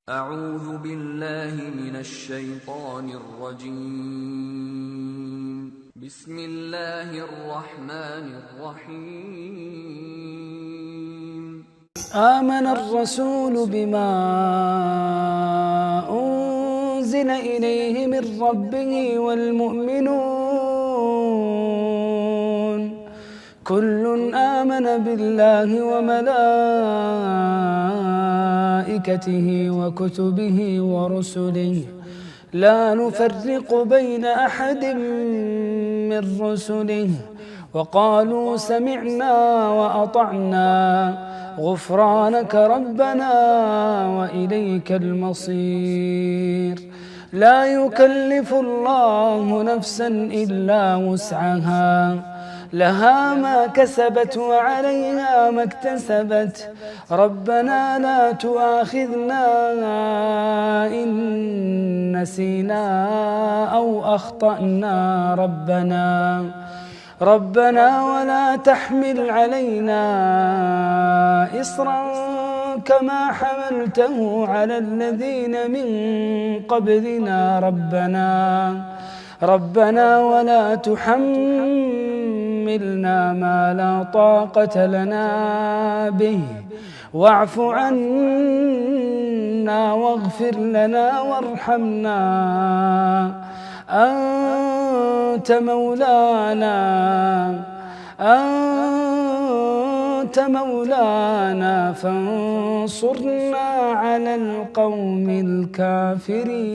أعوذ بالله من الشيطان الرجيم. بسم الله الرحمن الرحيم. آمن الرسول بما أنزل إليه من ربه والمؤمنون كل آمن بالله وملائكته وكتبه ورسله لا نفرق بين أحد من رسله وقالوا سمعنا وأطعنا غفرانك ربنا وإليك المصير. لا يكلف الله نفسا إلا وسعها لها ما كسبت وعليها ما اكتسبت ربنا لا تؤاخذنا إن نسينا أو أخطأنا ربنا ولا تحمل علينا إصرا كما حملته على الذين من قبلنا ربنا ولا تحملنا ما لا طاقة لنا به واعف عنا واغفر لنا وارحمنا أنت مولانا فانصرنا على القوم الكافرين.